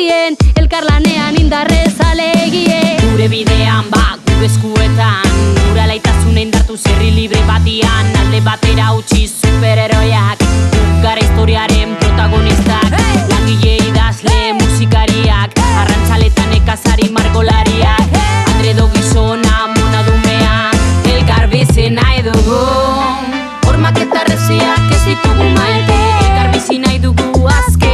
begien, elkarlanean indarrez alegie. Gure bidean gure eskuetan, gure alaitasuna indartu zerri libre batian, alde batera utzi superheroiak, gara historiaren protagonistak, langile idazle musikariak, arrantzaletan ekazari margolariak, Andredo gizona monadumea, elkar bizi nahi dugu. Hormak eta reziak ez ditugu maite, elkar bizi nahi dugu azke,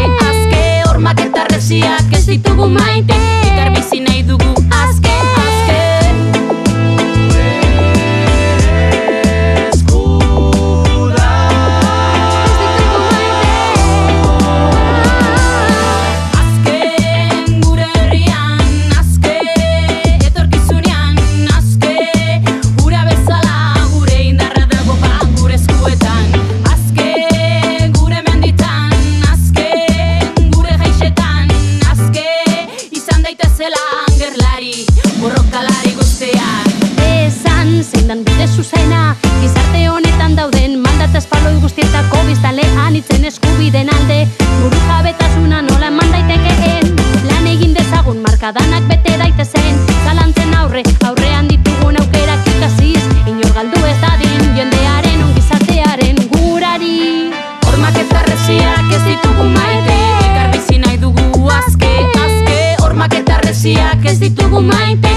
hormak eta reziak ez ditugu maite, elkar bizi nahi dugu azke. Borrokalari guztiak Esan zein dan bide zuzena, gizarte honetan dauden mandata espaloi guztietako biztanlean itzen eskubiden alde, buru jabetasuna nola eman daitekeen, lan egin dezagun markadanak bete daitezen, zalantzen aurrean ditugun aukerak ikasiz, inor galdu ez dadin jendearen ongizatearen gurari. Hormak eta reziak ez ditugu maite, elkar bizi nahi dugu azke, hormak eta reziak ez ditugu maite,